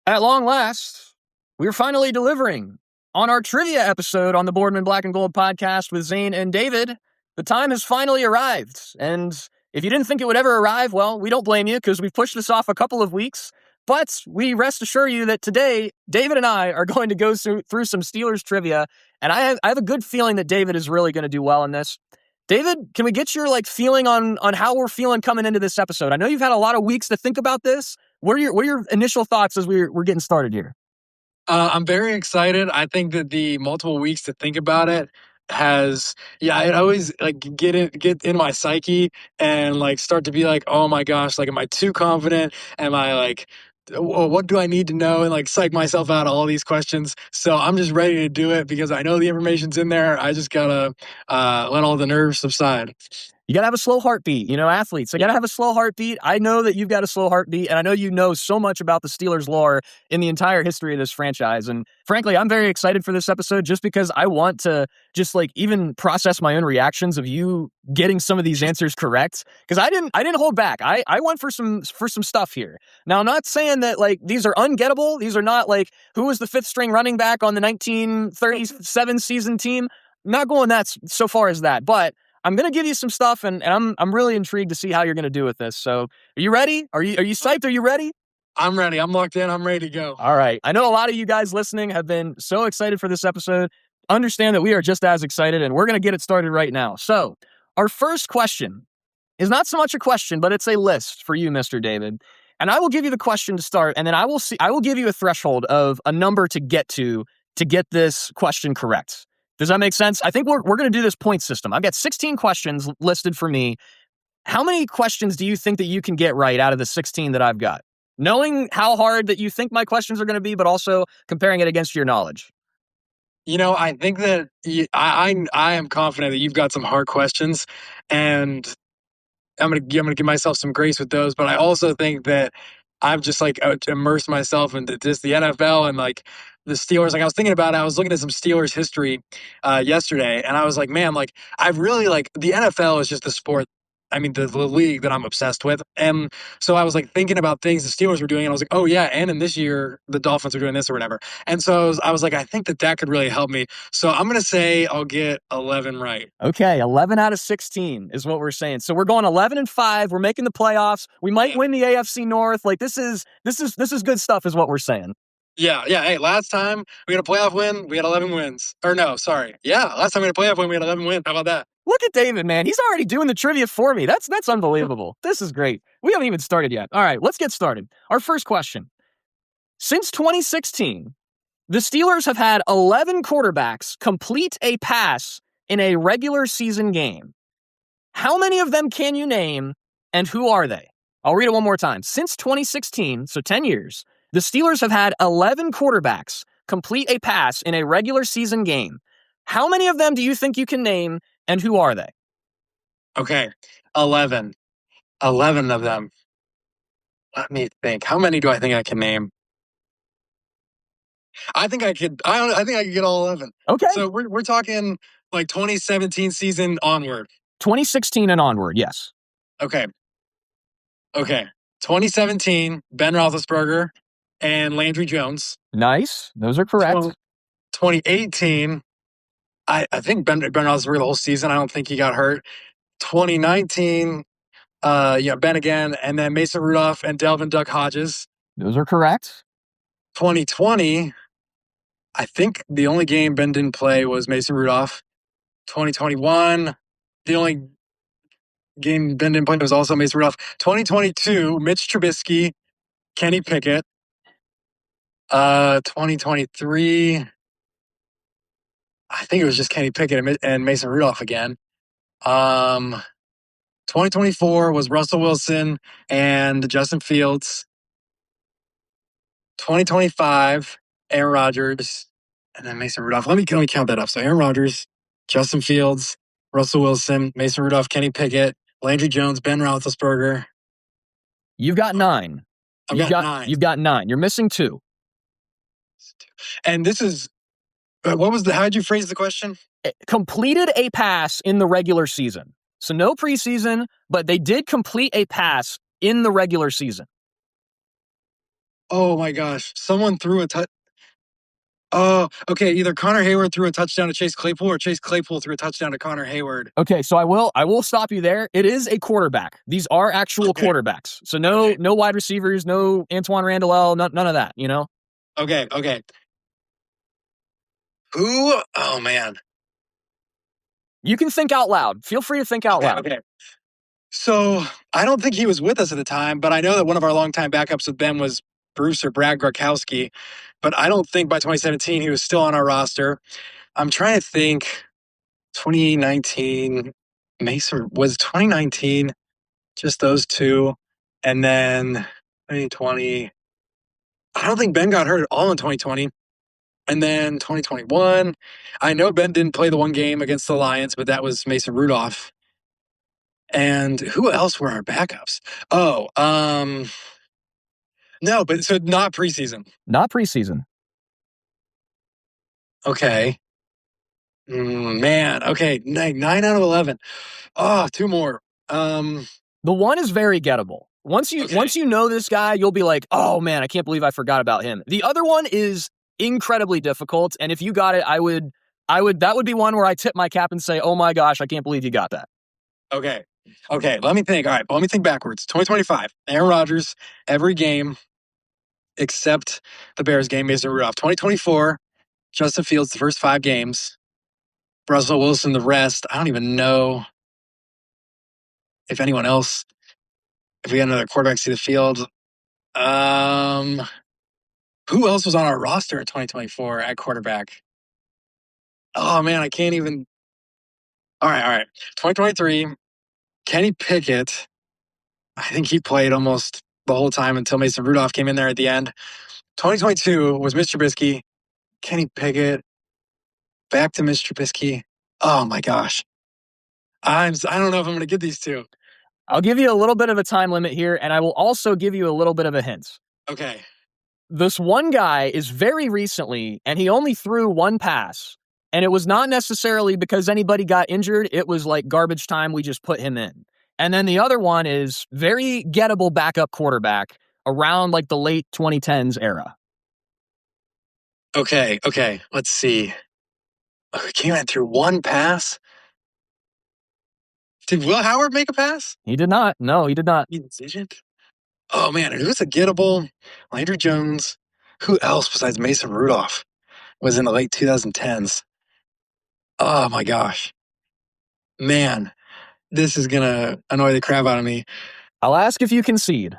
At long last, we're finally delivering on our trivia episode on the Boardman Black and Gold podcast with Zane and David. The time has finally arrived, and if you didn't think it would ever arrive, well, we don't blame you because we've pushed this off a couple of weeks, but we rest assure you that today, David and I are going to go through some Steelers trivia, and I have a good feeling that David is really going to do well in this. David, can we get your feeling on how we're feeling coming into this episode? I know you've had a lot of weeks to think about this. What are your initial thoughts as we're getting started here? I'm very excited. I think that the multiple weeks to think about it I always get in my psyche and start to be like, oh my gosh, am I too confident? Am I what do I need to know? And psych myself out of all these questions. So I'm just ready to do it because I know the information's in there. I just gotta let all the nerves subside. You got to have a slow heartbeat, athletes. They got to have a slow heartbeat. I know that you've got a slow heartbeat, and I know you know so much about the Steelers lore in the entire history of this franchise. And frankly, I'm very excited for this episode just because I want to just even process my own reactions of you getting some of these answers correct. Because I didn't hold back. I went for some stuff here. Now, I'm not saying that these are ungettable. These are not who was the fifth string running back on the 1937 season team. I'm not going that so far as that, but I'm going to give you some stuff, and I'm really intrigued to see how you're going to do with this. So, are you ready? Are you psyched? Are you ready? I'm ready. I'm locked in. I'm ready to go. All right. I know a lot of you guys listening have been so excited for this episode. Understand that we are just as excited, and we're going to get it started right now. So, our first question is not so much a question, but it's a list for you, Mr. David. And I will give you the question to start, and then I will give you a threshold of a number to get this question correct. Does that make sense? I think we're going to do this point system. I've got 16 questions listed for me. How many questions do you think that you can get right out of the 16 that I've got? Knowing how hard that you think my questions are going to be, but also comparing it against your knowledge. I think that I am confident that you've got some hard questions, and I'm gonna give myself some grace with those. But I also think that I've just immersed myself into just the NFL and the Steelers. I was thinking about it. I was looking at some Steelers history yesterday, and I was like, man, I've really the NFL is just the sport. I mean, the league that I'm obsessed with. And so I was thinking about things the Steelers were doing, and I was like, oh yeah, and in this year the Dolphins are doing this or whatever. And so I was like, I think that could really help me. So I'm gonna say I'll get 11 right. Okay, 11 out of 16 is what we're saying. So we're going 11-5. We're making the playoffs. We might win the AFC North. This is good stuff, is what we're saying. Yeah. Hey, last time we had a playoff win, we had 11 wins. Or no, sorry. Yeah, last time we had a playoff win, we had 11 wins. How about that? Look at David, man. He's already doing the trivia for me. That's unbelievable. This is great. We haven't even started yet. All right, let's get started. Our first question. Since 2016, the Steelers have had 11 quarterbacks complete a pass in a regular season game. How many of them can you name, and who are they? I'll read it one more time. Since 2016, so 10 years, the Steelers have had 11 quarterbacks complete a pass in a regular season game. How many of them do you think you can name, and who are they? Okay, 11. 11 of them. Let me think. How many do I think I can name? I think I could get all 11. Okay. So we're talking 2017 season onward. 2016 and onward, yes. Okay. 2017, Ben Roethlisberger and Landry Jones. Nice. Those are correct. 2018, I think Ben Roethlisberger the whole season. I don't think he got hurt. 2019, Ben again, and then Mason Rudolph and Delvin Duck Hodges. Those are correct. 2020, I think the only game Ben didn't play was Mason Rudolph. 2021, the only game Ben didn't play was also Mason Rudolph. 2022, Mitch Trubisky, Kenny Pickett. 2023, I think it was just Kenny Pickett and Mason Rudolph again. 2024 was Russell Wilson and Justin Fields. 2025, Aaron Rodgers, and then Mason Rudolph. Let me count that up. So Aaron Rodgers, Justin Fields, Russell Wilson, Mason Rudolph, Kenny Pickett, Landry Jones, Ben Roethlisberger. You've got 9. I've got 9. You've got 9. You're missing 2. And this is, how did you phrase the question? Completed a pass in the regular season. So no preseason, but they did complete a pass in the regular season. Oh my gosh. Someone threw a touch. Oh, okay. Either Connor Hayward threw a touchdown to Chase Claypool or Chase Claypool threw a touchdown to Connor Hayward. Okay, so I will stop you there. It is a quarterback. These are actual quarterbacks. So no wide receivers, no Antoine Randall, none of that, you know? Okay. Who? Oh man. You can think out loud. Feel free to think out loud. Okay. So I don't think he was with us at the time, but I know that one of our longtime backups with Ben was Bruce or Brad Gronkowski. But I don't think by 2017 he was still on our roster. I'm trying to think. 2019, Mason was 2019, just those two, and then 2020. I don't think Ben got hurt at all in 2020. And then 2021, I know Ben didn't play the one game against the Lions, but that was Mason Rudolph. And who else were our backups? Oh, no, but so not preseason. Not preseason. Okay. Man, okay, 9 out of 11. Oh, two more. The one is very gettable. Once you know this guy, you'll be like, oh man, I can't believe I forgot about him. The other one is incredibly difficult, and if you got it, that would be one where I tip my cap and say, oh my gosh, I can't believe you got that. Okay. Let me think. All right, let me think backwards. 2025, Aaron Rodgers, every game except the Bears game, Mason Rudolph. 2024, Justin Fields, the first 5 games. Russell Wilson, the rest. I don't even know if anyone else, if we got another quarterback see the field. Who else was on our roster in 2024 at quarterback? Oh man, I can't even. All right. 2023, Kenny Pickett. I think he played almost the whole time until Mason Rudolph came in there at the end. 2022 was Mr. Trubisky, Kenny Pickett, back to Mr. Trubisky. Oh my gosh. I don't know if I'm going to get these two. I'll give you a little bit of a time limit here, and I will also give you a little bit of a hint. Okay. This one guy is very recently, and he only threw one pass. And it was not necessarily because anybody got injured. It was like garbage time. We just put him in. And then the other one is very gettable backup quarterback around like the late 2010s era. Okay. Let's see. He came in through one pass. Did Will Howard make a pass? He did not. No, he did not. He didn't? Oh, man. It was a gettable. Landry Jones. Who else besides Mason Rudolph was in the late 2010s? Oh, my gosh. Man, this is going to annoy the crap out of me. I'll ask if you concede.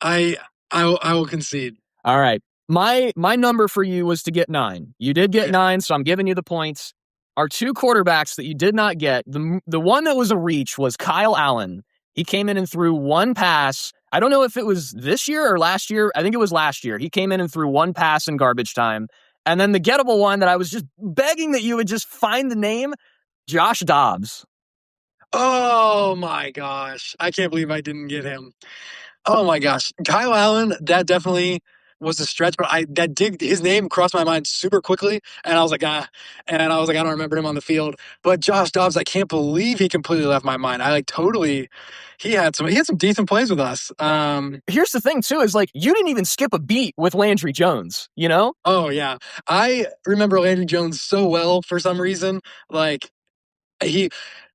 I will concede. All right. My number for you was to get 9. You did get 9, so I'm giving you the points. Our 2 quarterbacks that you did not get, the one that was a reach was Kyle Allen. He came in and threw one pass. I don't know if it was this year or last year. I think it was last year. He came in and threw one pass in garbage time. And then the gettable one that I was just begging that you would just find the name, Josh Dobbs. Oh my gosh. I can't believe I didn't get him. Oh my gosh. Kyle Allen, that definitely was a stretch, but his name crossed my mind super quickly, and I was like, and I was like, I don't remember him on the field. But Josh Dobbs, I can't believe he completely left my mind. He had some decent plays with us. Here's the thing too, is like you didn't even skip a beat with Landry Jones, you know? Oh yeah. I remember Landry Jones so well for some reason. Like I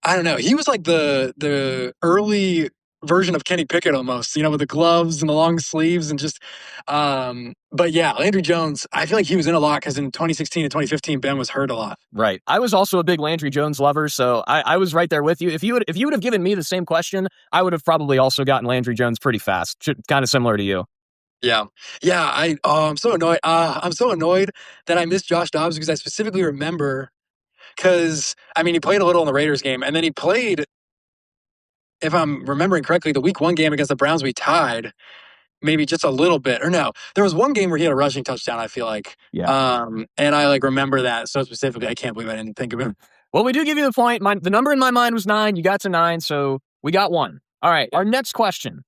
don't know. He was like the early version of Kenny Pickett almost, with the gloves and the long sleeves and just but yeah, Landry Jones, I feel like he was in a lot because in 2016 and 2015 Ben was hurt a lot. Right. I was also a big Landry Jones lover, so I was right there with you. If you would have given me the same question, I would have probably also gotten Landry Jones pretty fast. Kind of similar to you. Yeah. I'm so annoyed. I'm so annoyed that I missed Josh Dobbs because I specifically remember because he played a little in the Raiders game, and then he played, if I'm remembering correctly, the week 1 game against the Browns we tied, maybe just a little bit. Or no, there was one game where he had a rushing touchdown, I feel like. Yeah. And I remember that so specifically. I can't believe I didn't think of him. Well, we do give you the point. The number in my mind was 9. You got to 9, so we got 1. All right, our next question.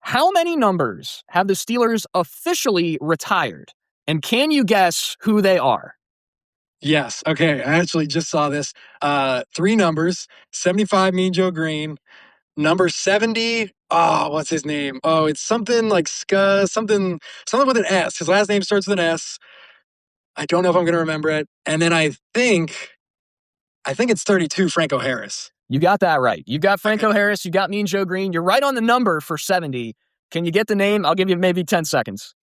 How many numbers have the Steelers officially retired? And can you guess who they are? Yes. Okay. I actually just saw this. 3 numbers: 75, Mean Joe Green; Number 70. Oh, what's his name? Oh, it's something like something with an S. His last name starts with an S. I don't know if I'm going to remember it. And then I think it's 32, Franco Harris. You got that right. You got Franco Okay. Harris. You got Mean Joe Green. You're right on the number for 70. Can you get the name? I'll give you maybe 10 seconds.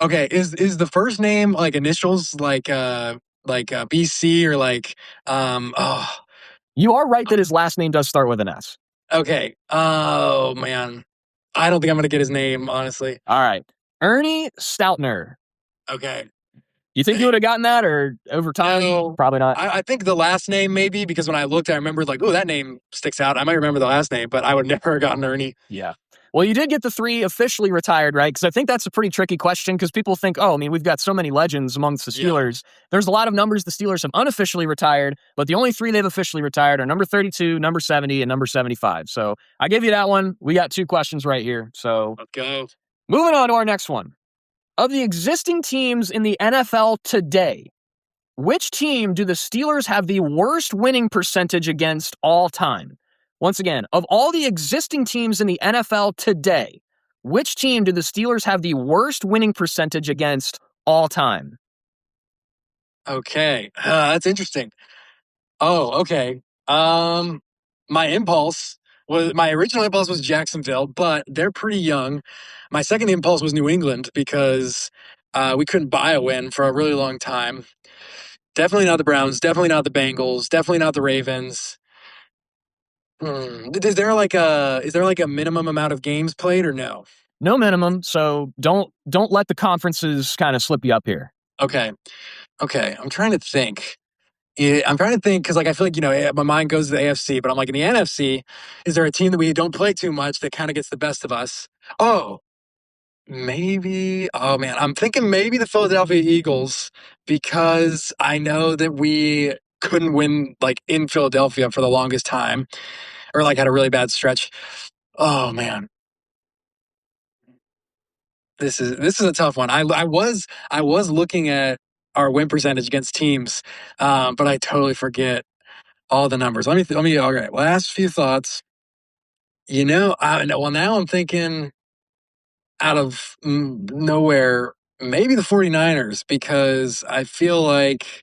Okay, is the first name like initials like BC or like oh You are right that his last name does start with an S. okay. Oh man. I don't think I'm gonna get his name, honestly. All right. Ernie Stoutner. Okay. You think you would have gotten that or over time? No, Probably not. I think the last name maybe because when I looked, I remembered like, oh, that name sticks out. I might remember the last name, but I would never have gotten Ernie. Yeah. Well, you did get the 3 officially retired, right? Because I think that's a pretty tricky question because people think, oh, I mean, we've got so many legends amongst the Steelers. There's a lot of numbers the Steelers have unofficially retired, but the only 3 they've officially retired are number 32, number 70, and number 75. So I gave you that one. We got 2 questions right here. So Let's go. moving on to our next one. Of the existing teams in the NFL today, which team do the Steelers have the worst winning percentage against all time? Once again, of all the existing teams in the NFL today, which team do the Steelers have the worst winning percentage against all time? Okay, that's interesting. Oh, okay. My original impulse was Jacksonville, but they're pretty young. My second impulse was New England because we couldn't buy a win for a really long time. Definitely not the Browns. Definitely not the Bengals. Definitely not the Ravens. Is there like a minimum amount of games played or no? No minimum, so don't let the conferences kind of slip you up here. Okay. Okay. I'm trying to think. Yeah, I'm trying to think because, like, I feel like my mind goes to the AFC, but I'm like in the NFC. Is there a team that we don't play too much that kind of gets the best of us? Oh, maybe. Oh man, I'm thinking maybe the Philadelphia Eagles because I know that we couldn't win like in Philadelphia for the longest time, or like had a really bad stretch. Oh man, this is a tough one. I was looking at our win percentage against teams, but I totally forget all the numbers. Let me. All right. Last few thoughts. Well, now I'm thinking out of nowhere, maybe the 49ers because I feel like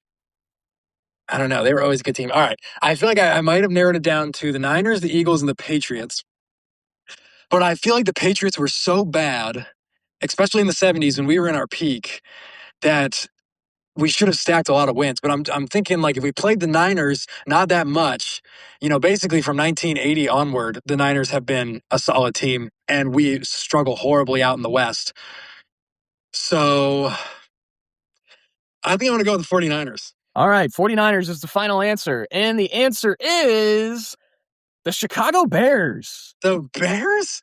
I don't know. They were always a good team. All right. I feel like I might have narrowed it down to the Niners, the Eagles, and the Patriots. But I feel like the Patriots were so bad, especially in the 70s when we were in our peak, that we should have stacked a lot of wins. But I'm thinking like if we played the Niners not that much, basically from 1980 onward, the Niners have been a solid team, and we struggle horribly out in the West. So I think I'm going to go with the 49ers. All right, 49ers is the final answer, and the answer is the Chicago Bears. The Bears?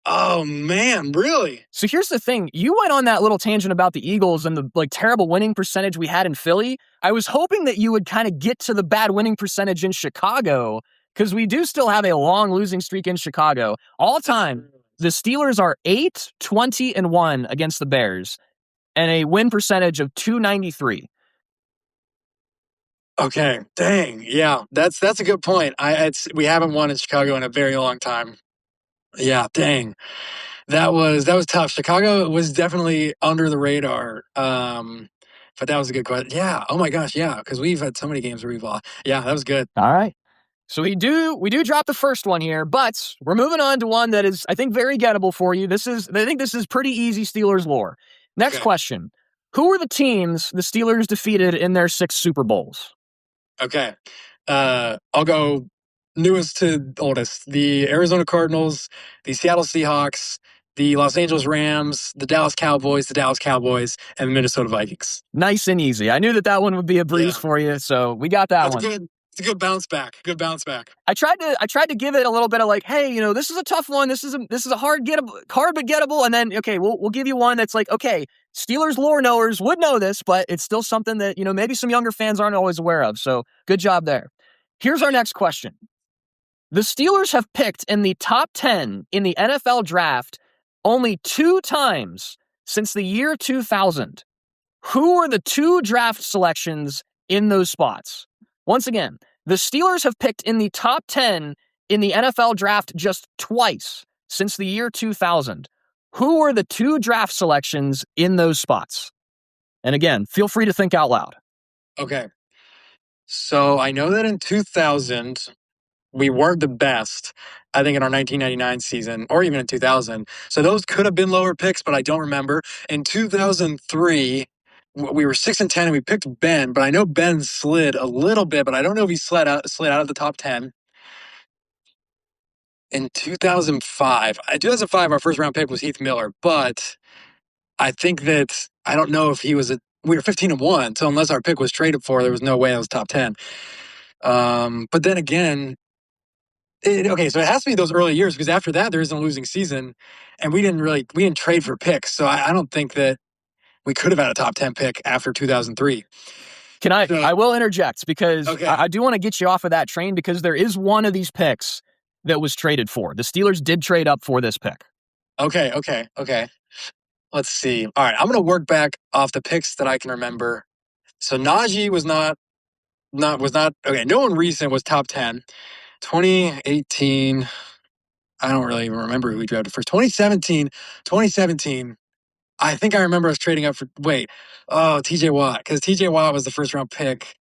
Oh man, really? So here's the thing. You went on that little tangent about the Eagles and the terrible winning percentage we had in Philly. I was hoping that you would kind of get to the bad winning percentage in Chicago because we do still have a long losing streak in Chicago. All time, the Steelers are 8-20-1 against the Bears and a win percentage of .293. Okay, dang, yeah, that's a good point. We haven't won in Chicago in a very long time. Yeah, dang. That was tough. Chicago was definitely under the radar. But that was a good question. Yeah. Oh my gosh. Yeah. Because we've had so many games where we've lost. Yeah, that was good. All right. So we do drop the first one here, but we're moving on to one that is, I think, very gettable for you. I think this is pretty easy Steelers lore. Next question. Who are the teams the Steelers defeated in their 6 Super Bowls? Okay. I'll go newest to oldest. The Arizona Cardinals, the Seattle Seahawks, the Los Angeles Rams, the Dallas Cowboys, and the Minnesota Vikings. Nice and easy. I knew that one would be a breeze for you, so we got that one. Good. It's a good bounce back. Good bounce back. I tried to give it a little bit of like, hey, this is a tough one. This is a hard but gettable. And then, okay, we'll give you one that's like, okay, Steelers lore knowers would know this, but it's still something that, maybe some younger fans aren't always aware of. So good job there. Here's our next question. The Steelers have picked in the top 10 in the NFL draft only 2 times since the year 2000. Who are the 2 draft selections in those spots? Once again, the Steelers have picked in the top 10 in the NFL draft just twice since the year 2000. Who were the two draft selections in those spots? And again, feel free to think out loud. Okay. So I know that in 2000, we weren't the best, I think, in our 1999 season or even in 2000. So those could have been lower picks, but I don't remember. In 2003, we were 6-10 and we picked Ben, but I know Ben slid a little bit, but I don't know if he slid out of the top 10. In 2005, our first round pick was Heath Miller, but I think that I don't know if he was we were 15-1, so unless our pick was traded for, there was no way I was top 10. But then again, okay, so it has to be those early years because after that there isn't a losing season, and we didn't trade for picks, so I don't think that we could have had a top 10 pick after 2003. I will interject because Okay. I do want to get you off of that train because there is one of these picks that was traded for. The Steelers did trade up for this pick. Okay. Let's see. All right, I'm gonna work back off the picks that I can remember. So Najee was not okay. No one recent was top 10. 2018. I don't really even remember who we drafted first. 2017. I think I remember us trading up for TJ Watt, because TJ Watt was the first round pick.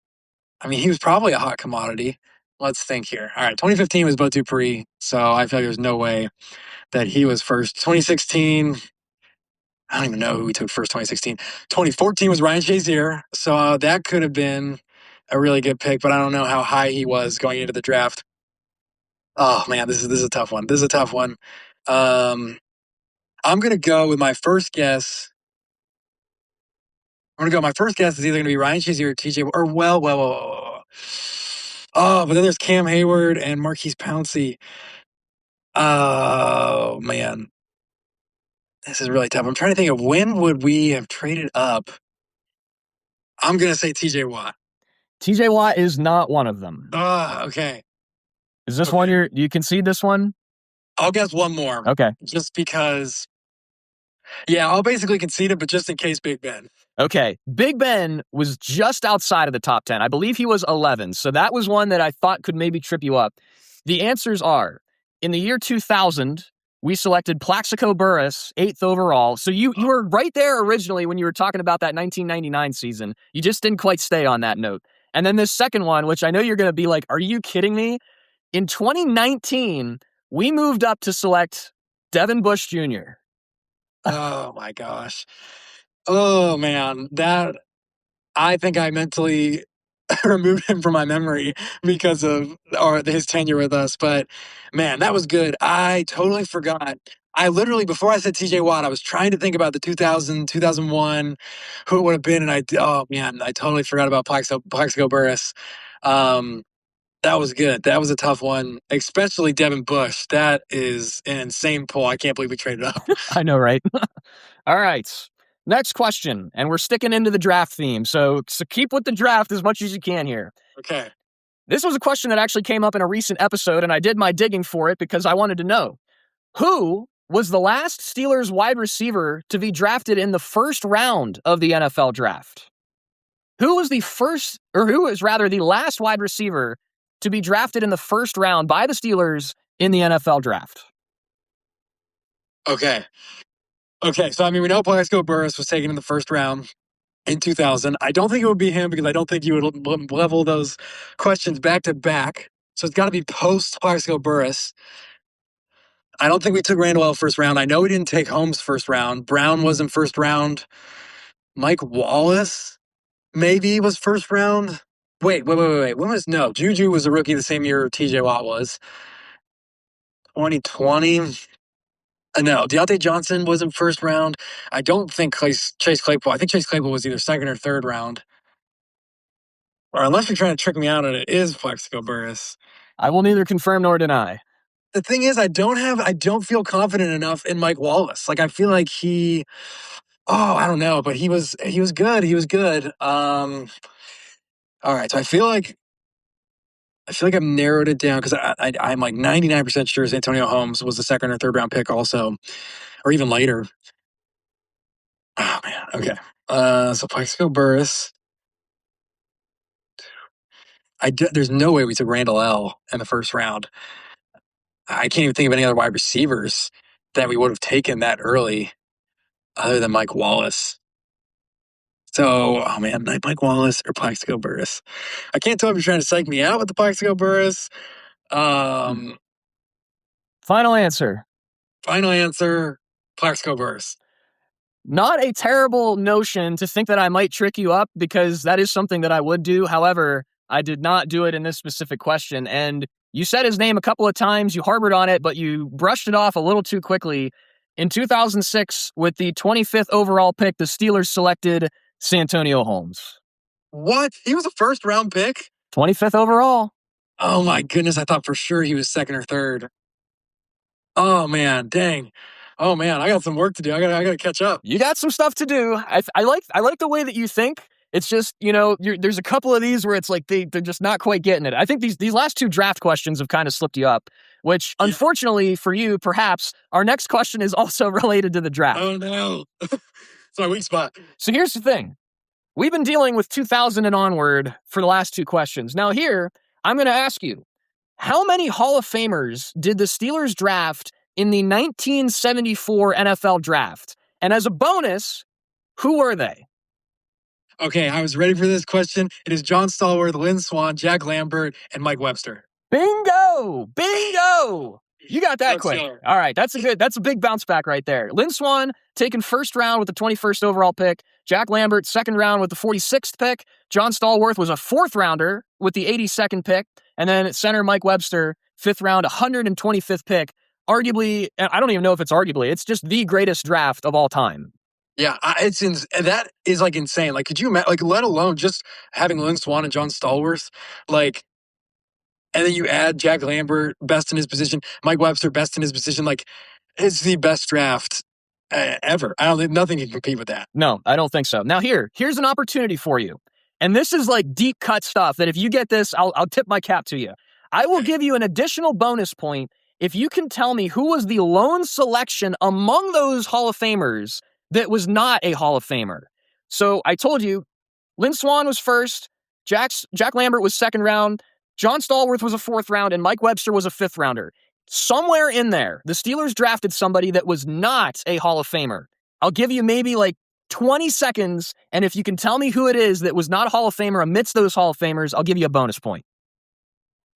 I mean, he was probably a hot commodity. Let's think here. All right, 2015 was Bo Dupree, so I feel like there's no way that he was first. 2016, I don't even know who we took first. 2016, 2014 was Ryan Shazier, so that could have been a really good pick, but I don't know how high he was going into the draft. Oh man, this is a tough one. I'm gonna go with my first guess. My first guess is either gonna be Ryan Shazier or TJ, or oh, but then there's Cam Hayward and Marquise Pouncey. Oh man, this is really tough. I'm trying to think of when would we have traded up. I'm gonna say TJ Watt. TJ Watt is not one of them. Okay. Is this one do you concede this one? I'll guess one more. Okay. Just because. Yeah, I'll basically concede it, but just in case Big Ben. Okay. Big Ben was just outside of the top 10. I believe he was 11. So that was one that I thought could maybe trip you up. The answers are, in the year 2000, we selected Plaxico Burress, 8th overall. So you were right there originally when you were talking about that 1999 season. You just didn't quite stay on that note. And then this second one, which I know you're going to be like, are you kidding me? In 2019, we moved up to select Devin Bush Jr. Oh my gosh. Oh man, that I think I mentally removed him from my memory because of his tenure with us. But man, that was good. I totally forgot. I literally, before I said TJ Watt, I was trying to think about the 2000, 2001, who it would have been. And I totally forgot about Plaxico Burress. That was good. That was a tough one, especially Devin Bush. That is an insane pull. I can't believe we traded up. I know, right? All right. Next question. And we're sticking into the draft theme. So keep with the draft as much as you can here. Okay. This was a question that actually came up in a recent episode, and I did my digging for it because I wanted to know who was the last Steelers wide receiver to be drafted in the first round of the NFL draft? Who was the last wide receiver to be drafted in the first round by the Steelers in the NFL draft? Okay. So, I mean, we know Plaxico Burress was taken in the first round in 2000. I don't think it would be him because I don't think you would level those questions back to back. So it's got to be post Plaxico Burress. I don't think we took Randall L first round. I know we didn't take Holmes first round. Brown wasn't first round. Mike Wallace maybe was first round. Wait. Juju was a rookie the same year TJ Watt was. 2020. No, Deontay Johnson wasn't first round. I don't think Chase Claypool. I think Chase Claypool was either second or third round. Or unless you're trying to trick me out and it is Plaxico Burress. I will neither confirm nor deny. The thing is, I don't feel confident enough in Mike Wallace. Like I feel like I don't know, but he was good. He was good. All right, so I feel like I've narrowed it down because I'm like 99% sure Antonio Holmes was the second or third round pick also, or even later. Oh man, okay. So Plaxico Burress. There's no way we took Randall L in the first round. I can't even think of any other wide receivers that we would have taken that early other than Mike Wallace. So, oh man, Mike Wallace or Plaxico Burress. I can't tell if you're trying to psych me out with the Plaxico Burress. Final answer. Final answer, Plaxico Burress. Not a terrible notion to think that I might trick you up, because that is something that I would do. However, I did not do it in this specific question. And you said his name a couple of times, you harbored on it, but you brushed it off a little too quickly. In 2006, with the 25th overall pick, the Steelers selected Santonio Holmes. What? He was a first round pick? 25th overall. Oh my goodness, I thought for sure he was second or third. Oh man, dang. Oh man, I got some work to do. I gotta catch up. You got some stuff to do. I like the way that you think. It's just, there's a couple of these where it's like they're just not quite getting it. I think these last two draft questions have kind of slipped you up, which unfortunately for you, perhaps, our next question is also related to the draft. Oh no. It's my weak spot. So here's the thing. We've been dealing with 2000 and onward for the last two questions. Now here, I'm going to ask you, how many Hall of Famers did the Steelers draft in the 1974 NFL draft? And as a bonus, who were they? Okay, I was ready for this question. It is John Stallworth, Lynn Swann, Jack Lambert, and Mike Webster. Bingo! Bingo! You got that quick. Sure. All right, that's a big bounce back right there. Lynn Swann taken first round with the 21st overall pick. Jack Lambert second round with the 46th pick. John Stallworth was a fourth rounder with the 82nd pick. And then at center, Mike Webster, fifth round, 125th pick. Arguably, I don't even know if it's arguably, it's just the greatest draft of all time. Yeah, that is like insane. Like, could you imagine, like, let alone just having Lynn Swann and John Stallworth, like, and then you add Jack Lambert, best in his position, Mike Webster, best in his position. Like, it's the best draft ever. I don't think nothing can compete with that. No, I don't think so. Now here's an opportunity for you. And this is like deep cut stuff that if you get this, I'll tip my cap to you. I will give you an additional bonus point if you can tell me who was the lone selection among those Hall of Famers that was not a Hall of Famer. So I told you, Lynn Swann was first, Jack Lambert was second round, John Stallworth was a fourth round, and Mike Webster was a fifth rounder. Somewhere in there, the Steelers drafted somebody that was not a Hall of Famer. I'll give you maybe like 20 seconds, and if you can tell me who it is that was not a Hall of Famer amidst those Hall of Famers, I'll give you a bonus point.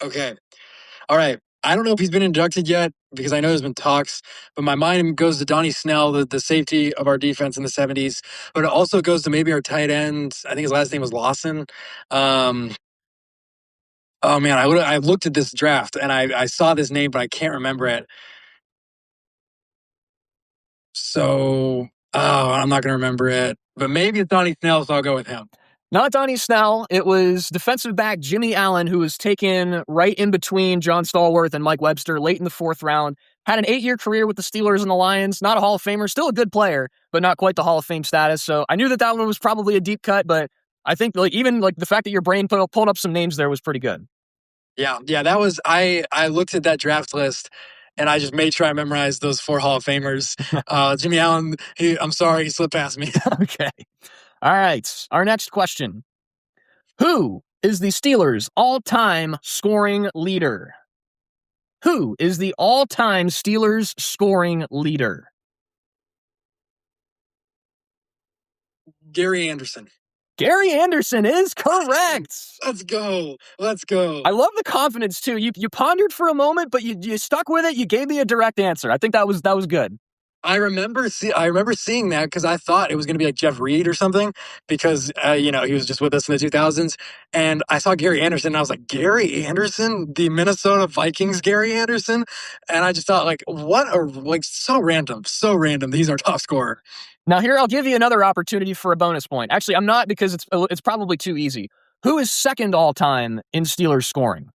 Okay. All right. I don't know if he's been inducted yet because I know there's been talks, but my mind goes to Donnie Snell, the safety of our defense in the 70s, but it also goes to maybe our tight end. I think his last name was Lawson. Oh man, I looked at this draft and I saw this name, but I can't remember it. So, I'm not going to remember it, but maybe it's Donnie Snell, so I'll go with him. Not Donnie Snell. It was defensive back Jimmy Allen, who was taken right in between John Stallworth and Mike Webster late in the fourth round. Had an 8-year career with the Steelers and the Lions. Not a Hall of Famer. Still a good player, but not quite the Hall of Fame status. So I knew that one was probably a deep cut, but I think even the fact that your brain pulled up some names there was pretty good. Yeah, that was, I looked at that draft list and I just made sure I memorized those 4 Hall of Famers. Jimmy Allen, I'm sorry, he slipped past me. Okay. All right. Our next question. Who is the Steelers' all-time scoring leader? Who is the all-time Steelers scoring leader? Gary Anderson. Gary Anderson is correct. Let's go. I love the confidence too. You pondered for a moment, but you stuck with it. You gave me a direct answer. I think that was good. I remember seeing that because I thought it was going to be like Jeff Reed or something because he was just with us in the 2000s, and I saw Gary Anderson and I was like, Gary Anderson, the Minnesota Vikings Gary Anderson, and I just thought so random. He's our top scorer. Now here, I'll give you another opportunity for a bonus point. Actually, I'm not, because it's probably too easy. Who is second all time in Steelers scoring?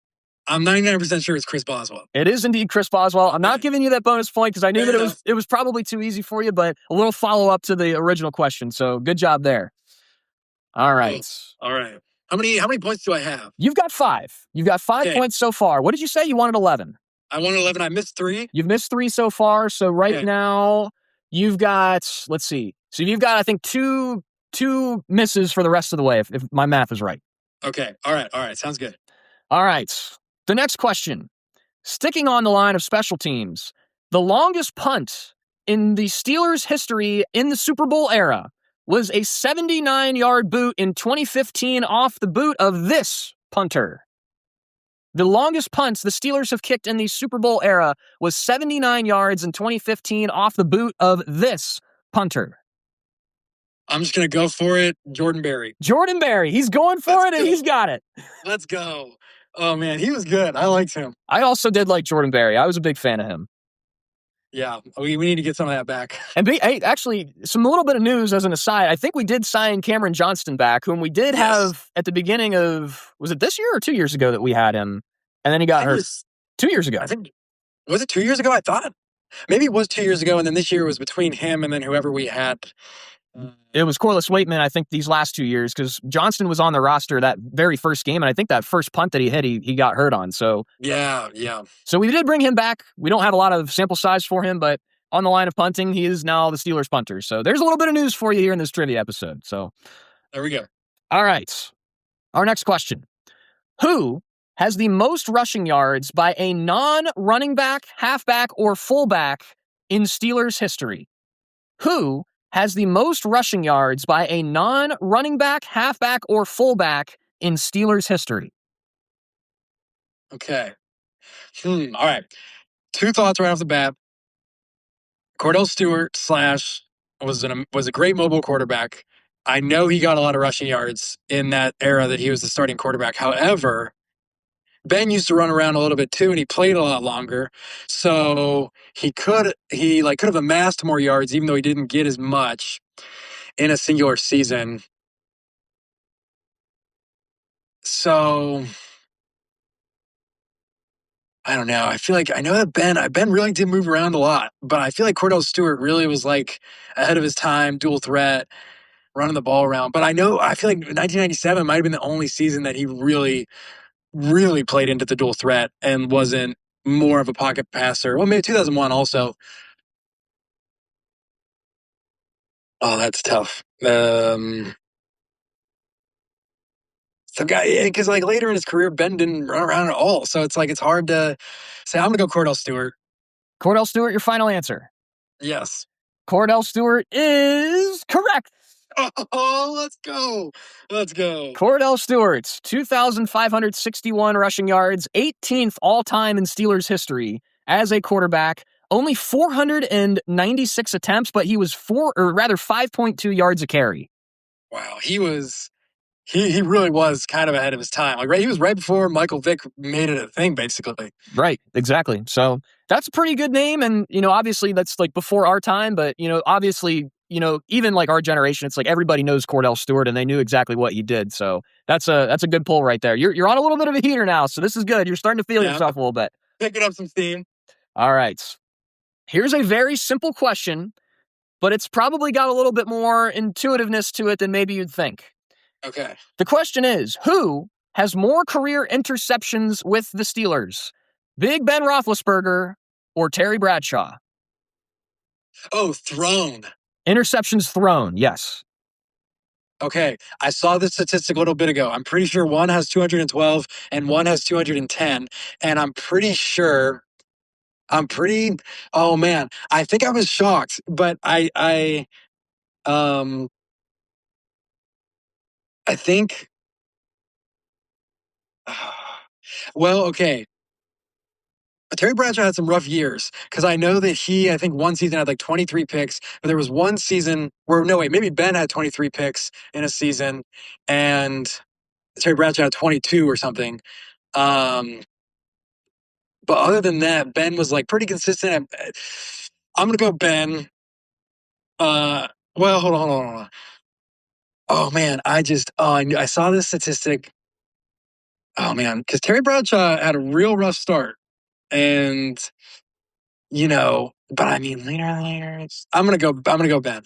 I'm 99% sure it's Chris Boswell. It is indeed Chris Boswell. I'm not giving you that bonus point because I knew that it was probably too easy for you, but a little follow-up to the original question. So good job there. All right. All right. How many points do I have? You've got 5. You've got 5 points so far. What did you say? You wanted 11. I wanted 11. I missed 3. You've missed 3 so far. So now you've got, let's see. So you've got, I think, two misses for the rest of the way, if my math is right. Okay. All right. Sounds good. All right. The next question. Sticking on the line of special teams, the longest punt in the Steelers' history in the Super Bowl era was a 79-yard boot in 2015 off the boot of this punter. The longest punts the Steelers have kicked in the Super Bowl era was 79 yards in 2015 off the boot of this punter. I'm just going to go for it. Jordan Berry. Jordan Berry. He's going for it, and he's got it. Let's go. Oh, man, he was good. I liked him. I also did like Jordan Berry. I was a big fan of him. Yeah, we need to get some of that back. And hey, actually, some little bit of news as an aside. I think we did sign Cameron Johnston back, whom we did have at the beginning of, was it this year or 2 years ago that we had him? And then he got hurt. 2 years ago. I think, was it 2 years ago? I thought. Maybe it was 2 years ago, and then this year was between him and then whoever we had. It was Corliss Waitman, I think, these last 2 years, because Johnston was on the roster that very first game, and I think that first punt that he hit, he got hurt on. So yeah. So we did bring him back. We don't have a lot of sample size for him, but on the line of punting, he is now the Steelers punter. So there's a little bit of news for you here in this trivia episode. So there we go. All right. Our next question. Who has the most rushing yards by a non-running back, halfback, or fullback in Steelers history? Who has the most rushing yards by a non-running back, halfback, or fullback in Steelers history? Okay. All right. Two thoughts right off the bat. Cordell Stewart was a great mobile quarterback. I know he got a lot of rushing yards in that era that he was the starting quarterback. However, Ben used to run around a little bit too, and he played a lot longer. So he could have amassed more yards, even though he didn't get as much in a singular season. So I don't know. I feel like I know that Ben really did move around a lot, but I feel like Cordell Stewart really was like ahead of his time, dual threat, running the ball around. But I feel like 1997 might have been the only season that he really played into the dual threat and wasn't more of a pocket passer. Well, maybe 2001 also. Oh, that's tough. So, because like later in his career, Ben didn't run around at all. So it's like it's hard to say. I'm gonna go Cordell Stewart. Cordell Stewart, your final answer? Yes. Cordell Stewart is correct. Oh, let's go. Cordell Stewart's 2,561 rushing yards, 18th all-time in Steelers history as a quarterback. Only 496 attempts, but he was 5.2 yards a carry. Wow, he really was kind of ahead of his time. Like, he was right before Michael Vick made it a thing, basically. Right, exactly. So that's a pretty good name, and obviously that's like before our time, but obviously, even like our generation, it's like everybody knows Cordell Stewart, and they knew exactly what he did. So that's a good pull right there. You're on a little bit of a heater now, so this is good. You're starting to feel yourself a little bit. Picking up some steam. All right. Here's a very simple question, but it's probably got a little bit more intuitiveness to it than maybe you'd think. Okay. The question is, who has more career interceptions with the Steelers? Big Ben Roethlisberger or Terry Bradshaw? Oh, thrown. Interceptions thrown, yes. Okay, I saw this statistic a little bit ago. I'm pretty sure one has 212 and one has 210. And oh man, I think I was shocked, but I think, well, okay. Terry Bradshaw had some rough years because I know that I think one season had like 23 picks, but there was one season where, no, wait, maybe Ben had 23 picks in a season and Terry Bradshaw had 22 or something. But other than that, Ben was like pretty consistent. I'm going to go Ben. Well, hold on. Oh man, I saw this statistic. Oh man, because Terry Bradshaw had a real rough start. And but I mean later, I'm gonna go Ben.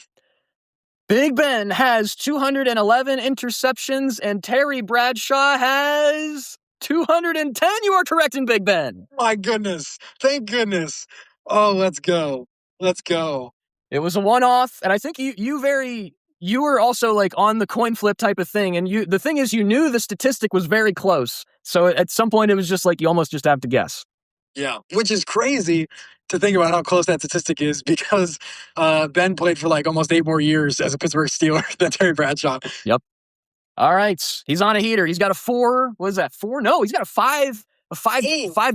Big Ben has 211 interceptions, and Terry Bradshaw has 210. You are correct in Big Ben. My goodness, thank goodness. Oh, let's go. It was a one-off, and I think you were also like on the coin flip type of thing, and the thing is, you knew the statistic was very close, so at some point it was just like you almost just have to guess. Yeah, which is crazy to think about how close that statistic is because Ben played for like almost 8 more years as a Pittsburgh Steeler than Terry Bradshaw. Yep. All right. He's on a heater. He's got a 4. What is that? 4? No, he's got a 5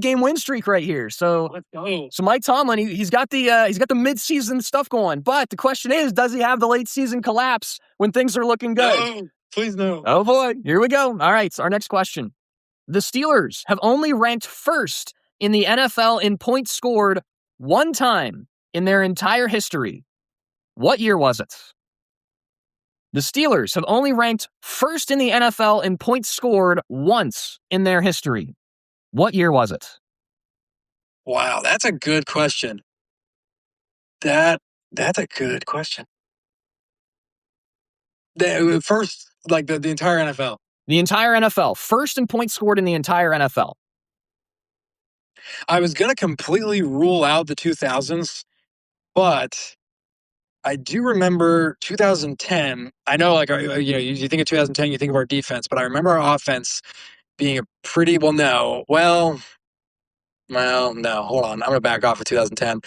game win streak right here. So Let's go. So Mike Tomlin, he's got the midseason stuff going. But the question is, does he have the late season collapse when things are looking good? No, please no. Oh boy, here we go. All right, so our next question. The Steelers have only ranked first in the NFL in points scored one time in their entire history. What year was it? The Steelers have only ranked first in the NFL in points scored once in their history. What year was it? Wow, that's a good question. That's a good question. First, like the entire NFL. The entire NFL. First in points scored in the entire NFL. I was going to completely rule out the 2000s, but I do remember 2010. I know, like, you think of 2010, you think of our defense, but I remember our offense being a pretty, no. Well, no, hold on. I'm going to back off of 2010.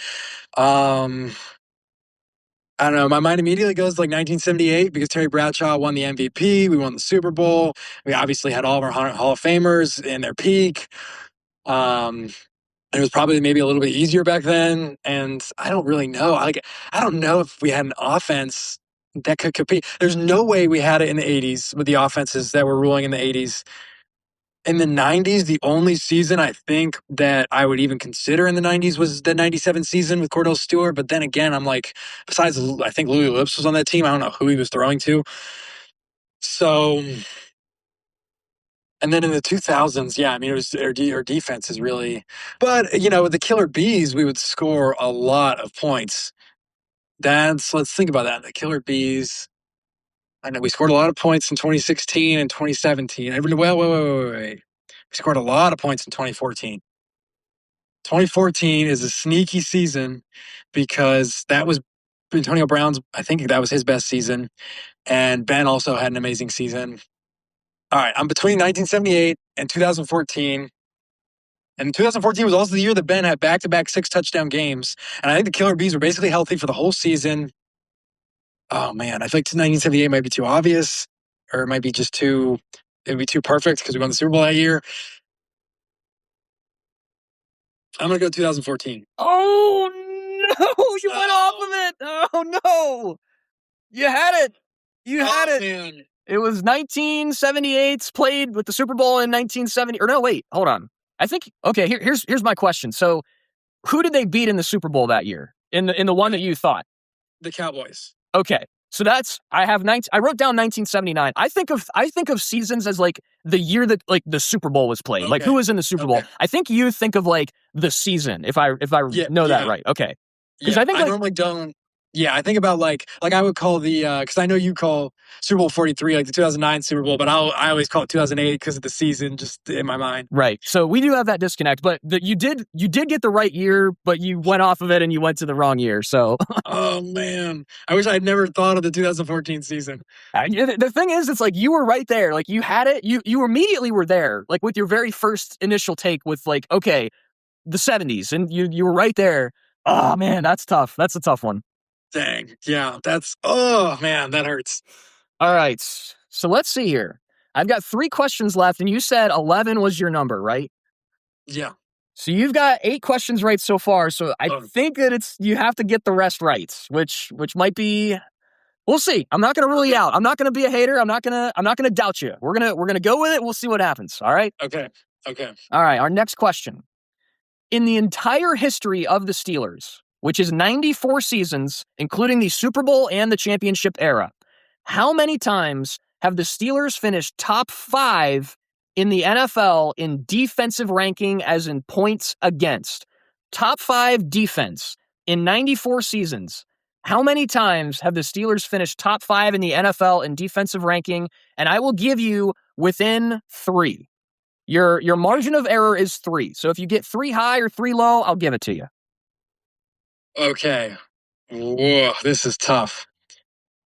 I don't know. My mind immediately goes to like 1978 because Terry Bradshaw won the MVP. We won the Super Bowl. We obviously had all of our Hall of Famers in their peak. It was probably maybe a little bit easier back then. And I don't really know. I don't know if we had an offense that could compete. There's no way we had it in the 80s with the offenses that were ruling in the 80s. In the 90s, the only season I think that I would even consider in the 90s was the 97 season with Cordell Stewart. But then again, I'm like, besides, I think Louis Lips was on that team. I don't know who he was throwing to. So, and then in the 2000s, yeah, I mean, it was our defense is really, but, with the Killer Bees, we would score a lot of points. Let's think about that. The Killer Bees. I know we scored a lot of points in 2016 and 2017. Wait. We scored a lot of points in 2014. 2014 is a sneaky season because that was Antonio Brown's, I think that was his best season. And Ben also had an amazing season. All right, I'm between 1978 and 2014. And 2014 was also the year that Ben had back-to-back 6-touchdown games. And I think the Killer Bees were basically healthy for the whole season. Oh, man, I feel like 1978 might be too obvious, or it might be just it would be too perfect because we won the Super Bowl that year. I'm going to go 2014. Oh, no, you went off of it. Oh, no. You had it. You had it. Man. It was 1978's played with the Super Bowl in 1970. Or no, wait, hold on. I think, okay, here's my question. So who did they beat in the Super Bowl that year? In the one that you thought? The Cowboys. Okay. So I wrote down 1979. I think of seasons as like the year that like the Super Bowl was played. Okay. Like who was in the Super Bowl? I think you think of like the season if I know that right. Okay. Because I normally don't. Yeah, I think about like I would call the because I know you call Super Bowl 43 like the 2009 Super Bowl, but I always call it 2008 because of the season just in my mind. Right. So we do have that disconnect, but you did get the right year, but you went off of it and you went to the wrong year. So oh man, I wish I'd never thought of the 2014 season. The thing is, it's like you were right there. Like you had it. You immediately were there. Like with your very first initial take with like okay, the 70s, and you were right there. Oh man, that's tough. That's a tough one. Dang. Yeah, oh man, that hurts. All right. So let's see here. I've got 3 questions left, and you said 11 was your number, right? Yeah. So you've got 8 questions right so far. So I think that you have to get the rest right, which might be. We'll see. I'm not going to rule you out. I'm not going to be a hater. I'm not going to doubt you. We're gonna go with it. We'll see what happens. All right. Okay. All right. Our next question. In the entire history of the Steelers, which is 94 seasons, including the Super Bowl and the championship era, how many times have the Steelers finished top 5 in the NFL in defensive ranking as in points against? Top 5 defense in 94 seasons. How many times have the Steelers finished top 5 in the NFL in defensive ranking? And I will give you within 3. Your margin of error is 3. So if you get 3 high or 3 low, I'll give it to you. Okay. Whoa, this is tough.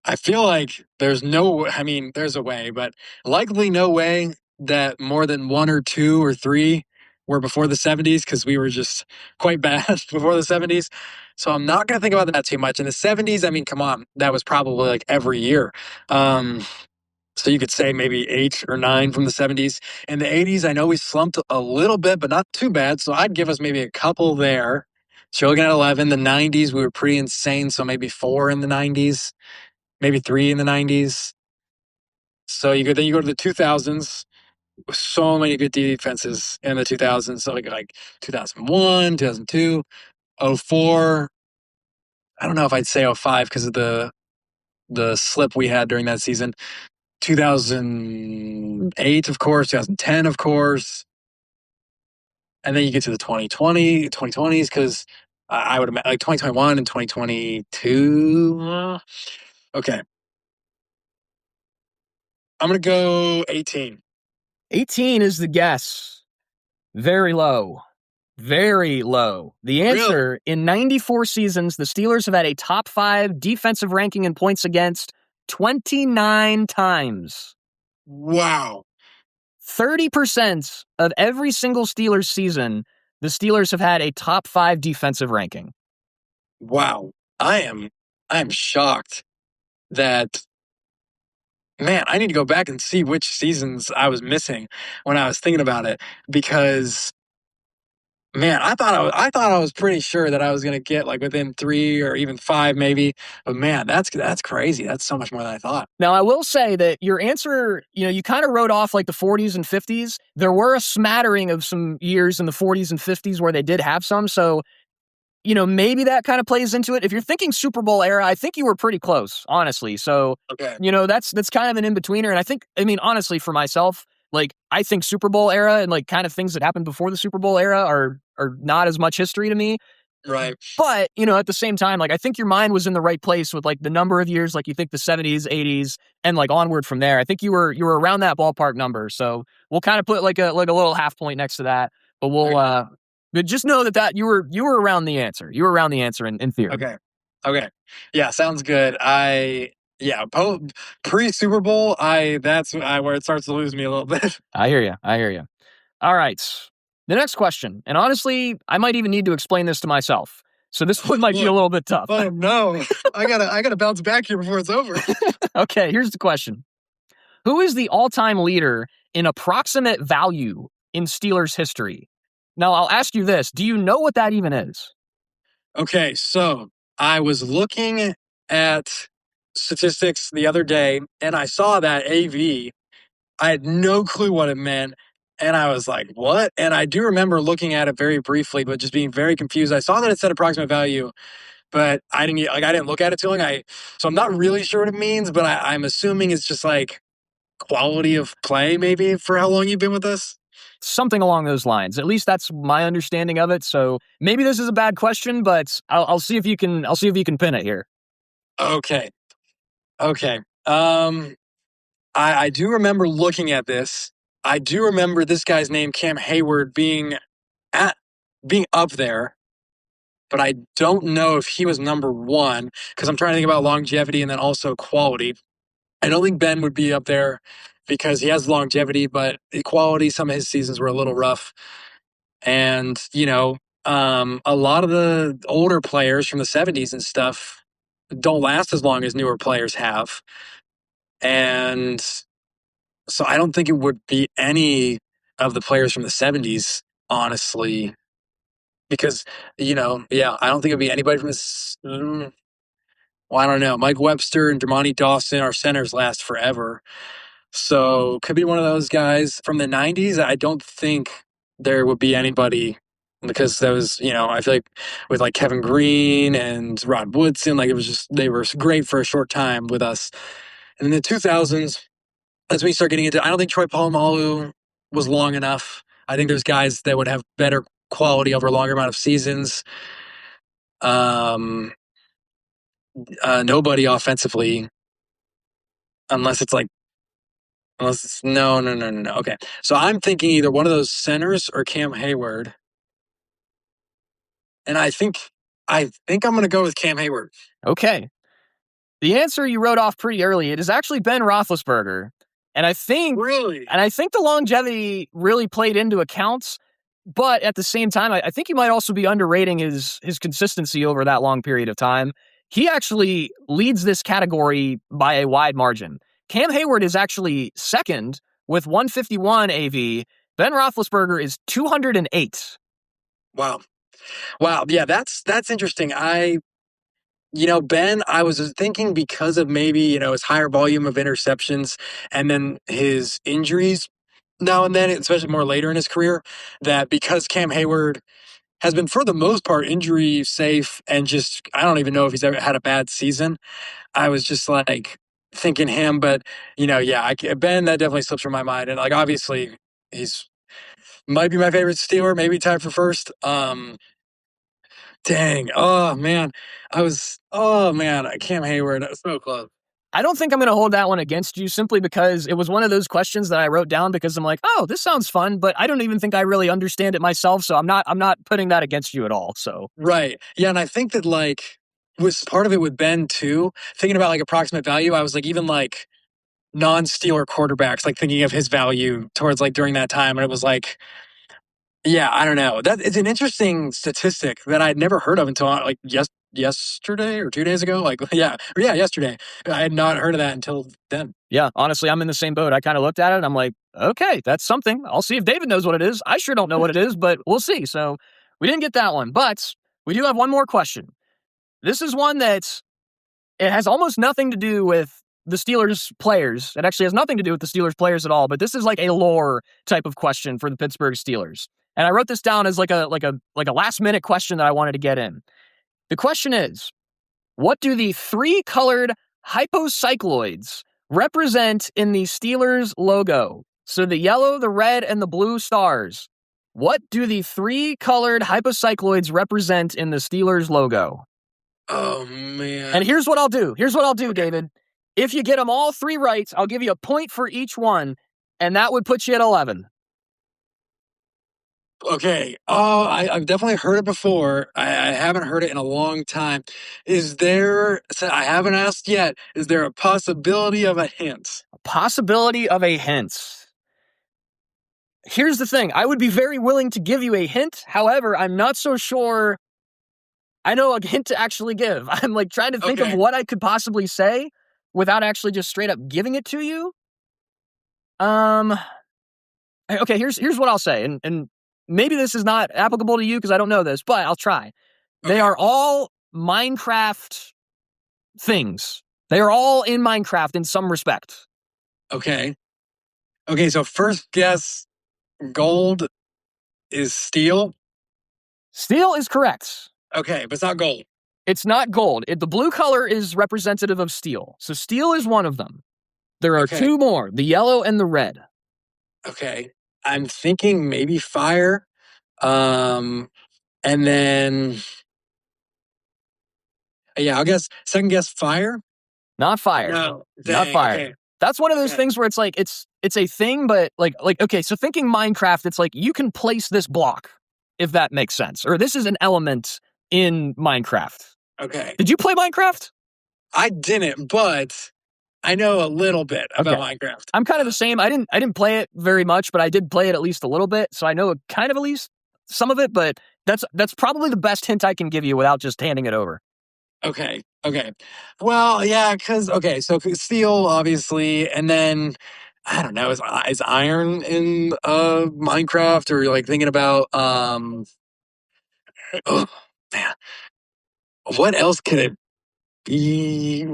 I feel like there's a way, but likely no way that more than 1 or 2 or 3 were before the 70s because we were just quite bad before the 70s. So I'm not going to think about that too much. In the 70s, I mean, come on, that was probably like every year. So you could say maybe 8 or 9 from the 70s. In the 80s, I know we slumped a little bit, but not too bad. So I'd give us maybe a couple there. So you're looking at 11. The 90s, we were pretty insane. So maybe 4 in the 90s, maybe 3 in the 90s. So then you go to the 2000s. So many good defenses in the 2000s. So like 2001, 2002, 04. I don't know if I'd say 05 because of the slip we had during that season. 2008, of course, 2010, of course. And then you get to the 2020s because I would imagine like 2021 and 2022. Okay. I'm going to go 18. 18 is the guess. Very low. Very low. The answer, Really? in 94 seasons, the Steelers have had a top 5 defensive ranking in points against 29 times. Wow. 30% of every single Steelers season, the Steelers have had a top 5 defensive ranking. Wow. I am shocked that, man, I need to go back and see which seasons I was missing when I was thinking about it because, man, I thought I was pretty sure that I was going to get like within 3 or even 5 maybe. But man, that's crazy. That's so much more than I thought. Now, I will say that your answer, you kind of wrote off like the 40s and 50s. There were a smattering of some years in the 40s and 50s where they did have some. So, maybe that kind of plays into it. If you're thinking Super Bowl era, I think you were pretty close, honestly. So, Okay. that's kind of an in-betweener. And I mean, honestly, for myself, like, I think Super Bowl era and like kind of things that happened before the Super Bowl era are not as much history to me. Right. But, at the same time, like, I think your mind was in the right place with like the number of years, like you think the 70s, 80s, and like onward from there. I think you were around that ballpark number. So we'll kind of put like a little half point next to that. But but just know that you were around the answer. You were around the answer in theory. Okay. Yeah, sounds good. Pre Super Bowl, that's where it starts to lose me a little bit. I hear you. All right. The next question, and honestly, I might even need to explain this to myself. So this one might be a little bit tough. Oh no. I gotta bounce back here before it's over. Okay, here's the question. Who is the all-time leader in approximate value in Steelers history? Now, I'll ask you this. Do you know what that even is? Okay, so I was looking at statistics the other day and I saw that AV. I had no clue what it meant. And I was like, what? And I do remember looking at it very briefly, but just being very confused. I saw that it said approximate value, but I didn't look at it too long. So I'm not really sure what it means, but I'm assuming it's just like quality of play, maybe, for how long you've been with us. Something along those lines. At least that's my understanding of it. So maybe this is a bad question, but I'll see if you can. I'll see if you can pin it here. Okay. I do remember looking at this. I do remember this guy's name, Cam Hayward, being up there, but I don't know if he was number one because I'm trying to think about longevity and then also quality. I don't think Ben would be up there because he has longevity, but quality, some of his seasons were a little rough. And, a lot of the older players from the 70s and stuff don't last as long as newer players have. And so I don't think it would be any of the players from the 70s, honestly, because, I don't think it'd be anybody from this. Well, I don't know. Mike Webster and Dermontti Dawson, our centers, last forever. So could be one of those guys from the 90s. I don't think there would be anybody because that was, I feel like with like Kevin Green and Rod Woodson, like it was just, they were great for a short time with us. And in the 2000s, as we start getting into, I don't think Troy Polamalu was long enough. I think there's guys that would have better quality over a longer amount of seasons. Nobody offensively, unless it's no. Okay, so I'm thinking either one of those centers or Cam Hayward, and I think I'm going to go with Cam Hayward. Okay. The answer you wrote off pretty early. It is actually Ben Roethlisberger. And I think Really? the longevity really played into account. But at the same time, I think you might also be underrating his consistency over that long period of time. He actually leads this category by a wide margin. Cam Hayward is actually second with 151 AV. Ben Roethlisberger is 208. Wow. Wow. Yeah, that's interesting. Ben, I was thinking because of maybe, his higher volume of interceptions and then his injuries now and then, especially more later in his career, that because Cam Hayward has been for the most part injury safe and just I don't even know if he's ever had a bad season. I was just like thinking him, but yeah, Ben, that definitely slips from my mind, and like obviously he's might be my favorite Steeler, maybe tied for first. Dang, oh man, Cam Hayward, that was so close. I don't think I'm going to hold that one against you simply because it was one of those questions that I wrote down because I'm like, oh, this sounds fun, but I don't even think I really understand it myself. So I'm not putting that against you at all. So Right. Yeah. And I think that like was part of it with Ben too, thinking about like approximate value. I was like, even like non-Steeler quarterbacks, like thinking of his value towards like during that time. And it was like, yeah, I don't know. That it's an interesting statistic that I'd never heard of until like yesterday or 2 days ago. Like, yeah, yesterday. I had not heard of that until then. yeah, honestly, I'm in the same boat. I kind of looked at it and I'm like, okay, that's something. I'll see if David knows what it is. I sure don't know what it is, but we'll see. So we didn't get that one, but we do have one more question. This is one that's it has almost nothing to do with the Steelers players. It actually has nothing to do with the Steelers players at all, but this is like a lore type of question for the Pittsburgh Steelers. And I wrote this down as like a last minute question that I wanted to get in. The question is, what do the three colored hypocycloids represent in the Steelers logo? So the yellow, the red, and the blue stars. What do the three colored hypocycloids represent in the Steelers logo? Oh man. And here's what I'll do. Here's what I'll do, David. If you get them all three right, I'll give you a point for each one, and that would put you at 11. Okay. Oh, I've definitely heard it before. I haven't heard it in a long time. Is there, so I haven't asked yet, is there a possibility of a hint? A possibility of a hint. Here's the thing. I would be very willing to give you a hint. However, I'm not so sure I know a hint to actually give. I'm like trying to think of what I could possibly say without actually just straight up giving it to you. Okay, here's what I'll say, and maybe this is not applicable to you because I don't know this, but I'll try. They are all Minecraft things. They are all in Minecraft in some respect. Okay. Okay, so first guess, gold is steel. Steel is correct. Okay, but it's not gold. It's not gold. The blue color is representative of steel. So steel is one of them. There are two more, the yellow and the red. Okay. I'm thinking maybe fire. And then yeah, I'll guess second guess fire. Not fire. No, not fire. Okay. That's one of those things where it's like it's a thing, but like okay, so thinking Minecraft, it's like you can place this block, if that makes sense. Or this is an element in Minecraft. Okay. Did you play Minecraft? I didn't, but I know a little bit about Minecraft. I'm kind of the same. I didn't play it very much, but I did play it at least a little bit, so I know kind of at least some of it, but that's probably the best hint I can give you without just handing it over. Okay. Well, yeah, so steel, obviously, and then I don't know, is iron in Minecraft, or like thinking about oh man, what else could it be?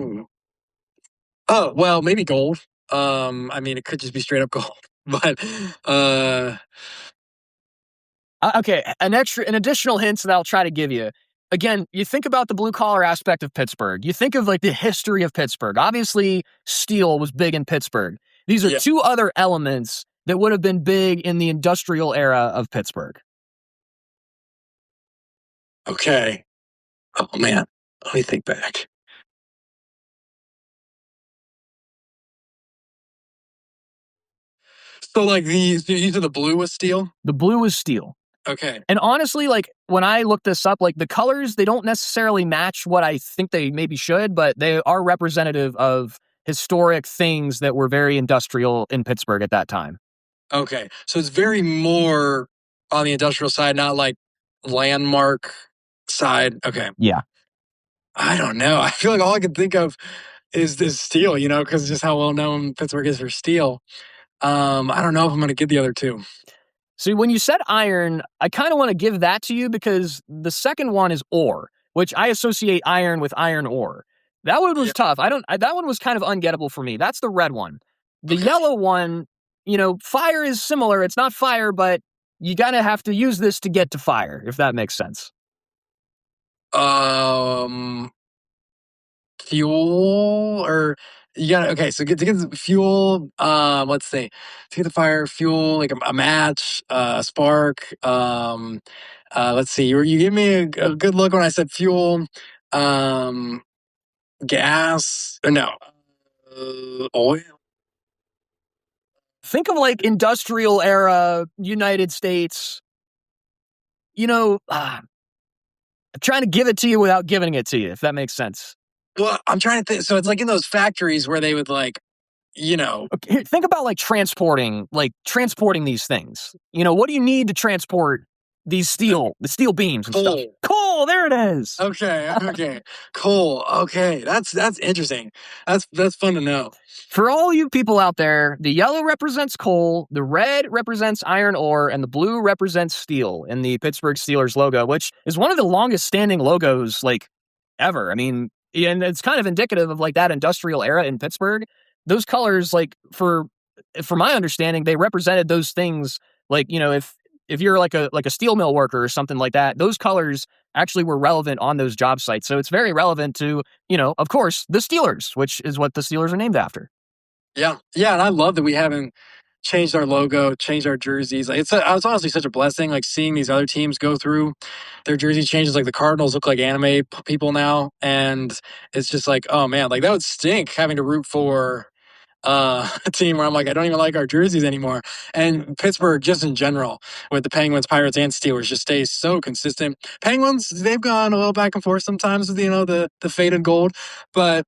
Oh, well, maybe gold. I mean, it could just be straight up gold, but okay, an additional hint that I'll try to give you. Again, you think about the blue collar aspect of Pittsburgh. You think of like the history of Pittsburgh. Obviously, steel was big in Pittsburgh. These are two other elements that would have been big in the industrial era of Pittsburgh. Okay. Oh man, let me think back. So like you said the blue was steel? The blue was steel. Okay. And honestly, like when I look this up, like the colors, they don't necessarily match what I think they maybe should, but they are representative of historic things that were very industrial in Pittsburgh at that time. Okay. So it's very more on the industrial side, not like landmark side. Okay. Yeah. I don't know. I feel like all I can think of is this steel, because just how well known Pittsburgh is for steel. I don't know if I'm going to get the other two. See, when you said iron, I kind of want to give that to you because the second one is ore, which I associate iron with iron ore. That one was Yeah. tough. That one was kind of ungettable for me. That's the red one. The Okay. yellow one, fire is similar. It's not fire, but you gotta have to use this to get to fire, if that makes sense. Fuel or you got okay. So to get the fuel, let's see, to get the fire, fuel like a match, a spark. Let's see. You gave me a good look when I said fuel. Gas. No, oil. Think of like industrial era United States. I'm trying to give it to you without giving it to you, if that makes sense. Well, I'm trying to think. So it's like in those factories where they would Okay, think about like transporting these things. What do you need to transport the steel beams and stuff? coal. Coal, there it is. Okay. Coal. Okay. That's interesting. That's fun to know. For all you people out there, the yellow represents coal, the red represents iron ore, and the blue represents steel in the Pittsburgh Steelers logo, which is one of the longest standing logos like ever. I mean, and it's kind of indicative of like that industrial era in Pittsburgh. Those colors, like for my understanding, they represented those things. Like, if you're like a steel mill worker or something like that, those colors actually were relevant on those job sites. So it's very relevant to, of course, the Steelers, which is what the Steelers are named after. Yeah. Yeah. And I love that we haven't changed our logo, changed our jerseys. Like it's honestly such a blessing, like seeing these other teams go through their jersey changes. Like the Cardinals look like anime people now. And it's just like, oh man, like that would stink having to root for a team where I'm like, I don't even like our jerseys anymore. And Pittsburgh, just in general, with the Penguins, Pirates, and Steelers, just stays so consistent. Penguins, they've gone a little back and forth sometimes with the faded gold, but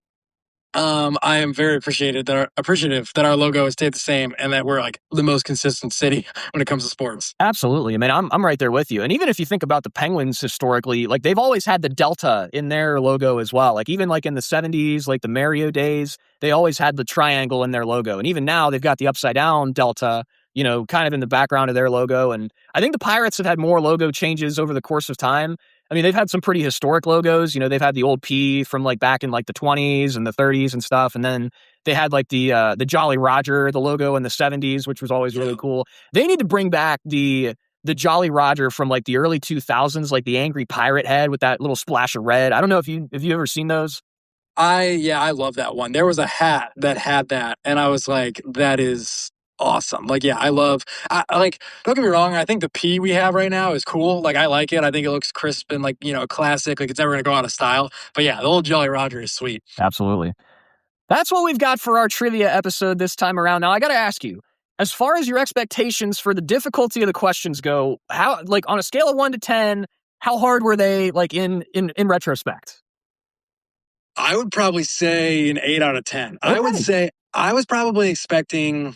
I am very appreciative that our logo has stayed the same and that we're like the most consistent city when it comes to sports. Absolutely. I mean, I'm right there with you. And even if you think about the Penguins historically, like they've always had the Delta in their logo as well. Like even like in the 70s, like the Mario days, they always had the triangle in their logo. And even now they've got the upside down Delta, kind of in the background of their logo. And I think the Pirates have had more logo changes over the course of time. I mean, they've had some pretty historic logos. They've had the old P from like back in like the 20s and the 30s and stuff. And then they had like the Jolly Roger, the logo in the 70s, which was always really cool. They need to bring back the Jolly Roger from like the early 2000s, like the angry pirate head with that little splash of red. I don't know if you ever seen those. I love that one. There was a hat that had that, and I was like, that is awesome. Like, yeah, I like, don't get me wrong, I think the P we have right now is cool. Like, I like it. I think it looks crisp and like, a classic. Like, it's never gonna go out of style. But yeah, the old Jolly Roger is sweet. Absolutely. That's what we've got for our trivia episode this time around. Now, I got to ask you, as far as your expectations for the difficulty of the questions go, how, like on a scale of 1 to 10, how hard were they like in retrospect? I would probably say an 8 out of 10. Okay. I would say I was probably expecting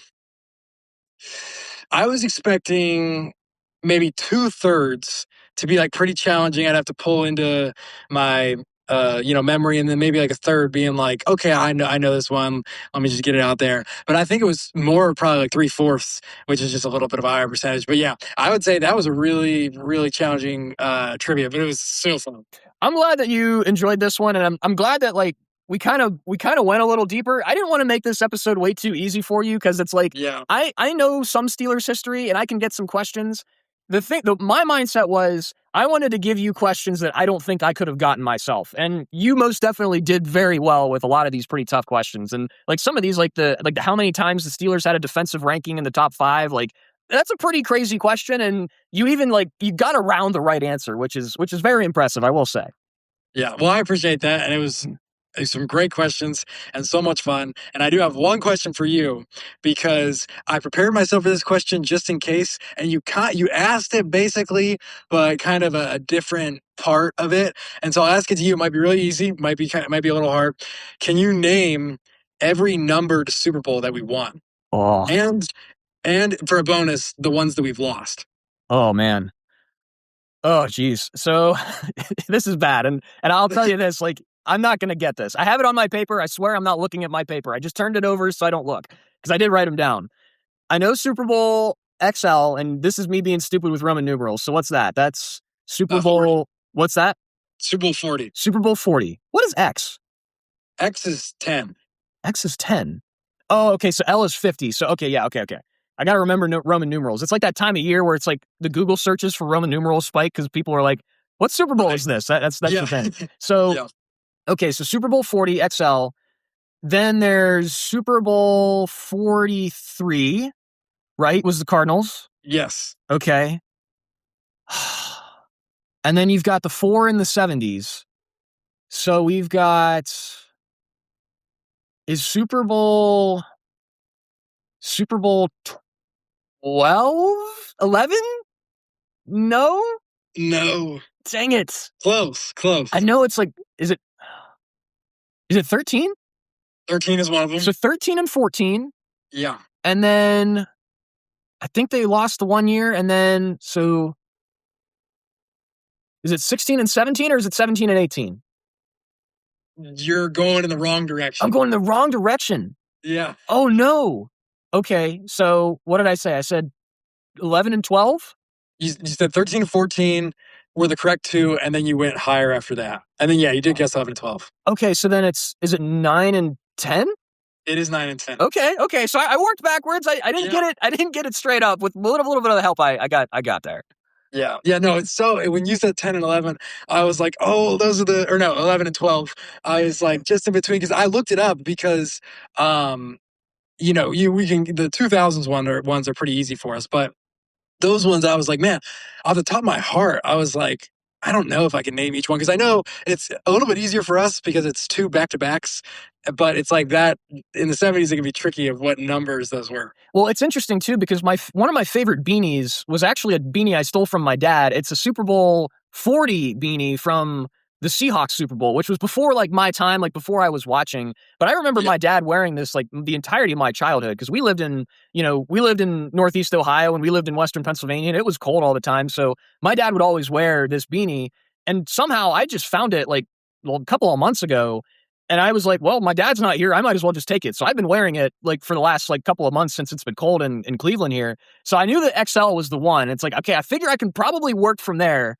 maybe 2/3 to be like pretty challenging. I'd have to pull into my memory, and then maybe like a third being like, okay, I know this one. Let me just get it out there. But I think it was more probably like 3/4, which is just a little bit of a higher percentage. But yeah, I would say that was a really, really challenging trivia, but it was so fun. I'm glad that you enjoyed this one, and I'm glad that like we kind of went a little deeper. I didn't want to make this episode way too easy for you because it's like I know some Steelers history and I can get some questions. My mindset was I wanted to give you questions that I don't think I could have gotten myself, and you most definitely did very well with a lot of these pretty tough questions. And like some of these, like the how many times the Steelers had a defensive ranking in the top 5, like that's a pretty crazy question, and you even like you got around the right answer, which is very impressive, I will say. Yeah, well, I appreciate that, and it was some great questions and so much fun. And I do have one question for you because I prepared myself for this question just in case, and you asked it basically, but kind of a different part of it. And so I'll ask it to you. It might be really easy, might be a little hard. Can you name every numbered Super Bowl that we won? Oh, And for a bonus, the ones that we've lost. Oh, man. Oh, geez. So this is bad. And I'll tell you this, like, I'm not going to get this. I have it on my paper. I swear I'm not looking at my paper. I just turned it over so I don't look because I did write them down. I know Super Bowl XL, and this is me being stupid with Roman numerals. So what's that? That's Super 40. Bowl. What's that? Super Bowl 40. Super Bowl 40. What is X? X is 10. X is 10. Oh, okay. So L is 50. So, okay. Yeah. Okay. I got to remember Roman numerals. It's like that time of year where it's like the Google searches for Roman numerals spike because people are like, what Super Bowl is this? That's Yeah. the thing. So, Yeah. okay. So Super Bowl 40 XL. Then there's Super Bowl 43, right? Was the Cardinals. Yes. Okay. And then you've got the 4 in the 70s. So we've got, is Super Bowl 12? 11? No? No. Dang it. Close. I know it's like, is it 13? 13 is one of them. So 13 and 14. Yeah. And then I think they lost the 1 year. And then, so is it 16 and 17 or is it 17 and 18? You're going in the wrong direction. I'm going in the wrong direction. Yeah. Oh, no. Okay. So what did I say? I said 11 and 12? You said 13 and 14 were the correct two, and then you went higher after that. And then, yeah, you did guess 11 and 12. Okay. So then is it 9 and 10? It is 9 and 10. Okay. So I worked backwards. I didn't get it. I didn't get it straight up. With a little bit of the help I got there. Yeah. No, it's so, when you said 10 and 11, I was like, oh, those are 11 and 12. I was like, just in between, because I looked it up because, the 2000s ones are pretty easy for us, but those ones I was like, man, off the top of my heart, I was like, I don't know if I can name each one because I know it's a little bit easier for us because it's 2 back-to-backs, but it's like that in the 70s it can be tricky of what numbers those were. Well, it's interesting too because one of my favorite beanies was actually a beanie I stole from my dad. It's a Super Bowl 40 beanie from the Seahawks Super Bowl, which was before like my time, like before I was watching. But I remember my dad wearing this like the entirety of my childhood because we lived in Northeast Ohio and we lived in Western Pennsylvania and it was cold all the time. So my dad would always wear this beanie. And somehow I just found it like a couple of months ago. And I was like, well, my dad's not here. I might as well just take it. So I've been wearing it like for the last like couple of months since it's been cold in Cleveland here. So I knew that XL was the one. It's like, okay, I figure I can probably work from there.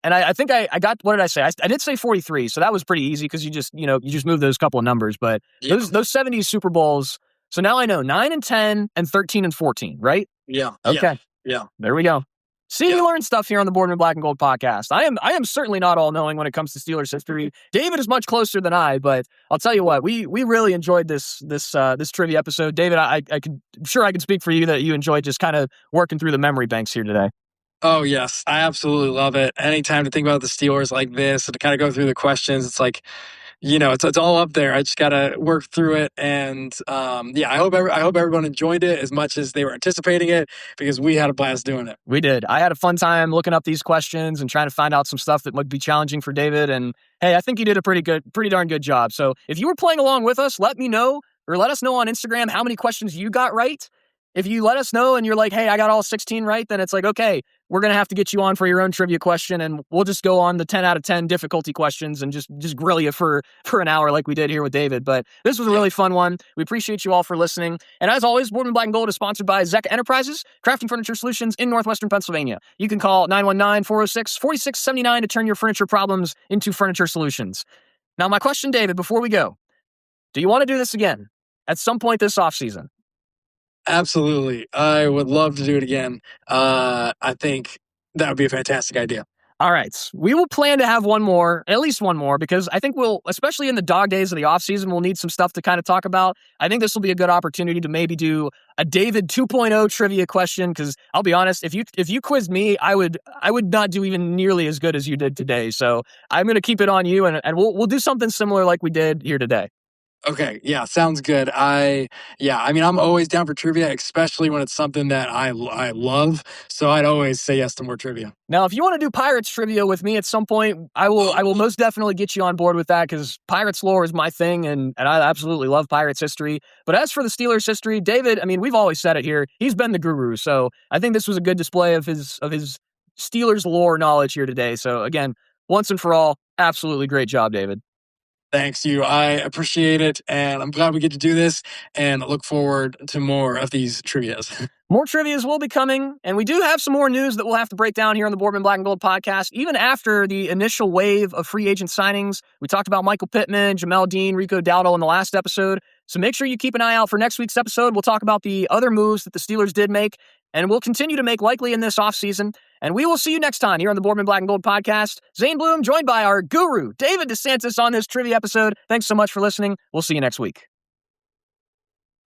And I think I got, what did I say? I did say 43. So that was pretty easy because you just move those couple of numbers. But those 70s Super Bowls. So now I know 9 and 10 and 13 and 14, right? Yeah. Okay. Yeah. There we go. See, you learn stuff here on the Boardman Black and Gold podcast. I am certainly not all knowing when it comes to Steelers history. David is much closer than I, but I'll tell you what, we really enjoyed this trivia episode. David, I'm sure I can speak for you that you enjoyed just kind of working through the memory banks here today. Oh, yes. I absolutely love it. Anytime to think about the Steelers like this and to kind of go through the questions, it's like, it's all up there. I just got to work through it. And I hope everyone enjoyed it as much as they were anticipating it because we had a blast doing it. We did. I had a fun time looking up these questions and trying to find out some stuff that might be challenging for David. And hey, I think you did a pretty darn good job. So if you were playing along with us, let me know or let us know on Instagram how many questions you got right. If you let us know and you're like, hey, I got all 16 right, then it's like, okay, we're going to have to get you on for your own trivia question, and we'll just go on the 10 out of 10 difficulty questions and just grill you for an hour like we did here with David. But this was a really fun one. We appreciate you all for listening. And as always, Boardman Black and Gold is sponsored by Zeka Enterprises, crafting furniture solutions in Northwestern Pennsylvania. You can call 919-406-4679 to turn your furniture problems into furniture solutions. Now, my question, David, before we go, do you want to do this again at some point this offseason? Absolutely. I would love to do it again. I think that would be a fantastic idea. All right. We will plan to have at least one more, because I think especially in the dog days of the offseason, we'll need some stuff to kind of talk about. I think this will be a good opportunity to maybe do a David 2.0 trivia question, because I'll be honest, if you quizzed me, I would not do even nearly as good as you did today. So I'm going to keep it on you, and we'll do something similar like we did here today. Okay, yeah, sounds good. I mean, I'm always down for trivia, especially when it's something that I love. So I'd always say yes to more trivia. Now, if you want to do Pirates trivia with me at some point, I will most definitely get you on board with that because Pirates lore is my thing, and I absolutely love Pirates history. But as for the Steelers history, David, I mean, we've always said it here. He's been the guru, so I think this was a good display of his Steelers lore knowledge here today. So again, once and for all, absolutely great job, David. Thanks you. I appreciate it, and I'm glad we get to do this, and look forward to more of these trivias. More trivias will be coming, and we do have some more news that we'll have to break down here on the Boardman Black and Gold podcast. Even after the initial wave of free agent signings, we talked about Michael Pittman, Jamel Dean, Rico Dowdle in the last episode. So make sure you keep an eye out for next week's episode. We'll talk about the other moves that the Steelers did make, and we'll continue to make likely in this offseason. And we will see you next time here on the Boardman Black and Gold podcast. Zane Bloom, joined by our guru, David DeSantis, on this trivia episode. Thanks so much for listening. We'll see you next week.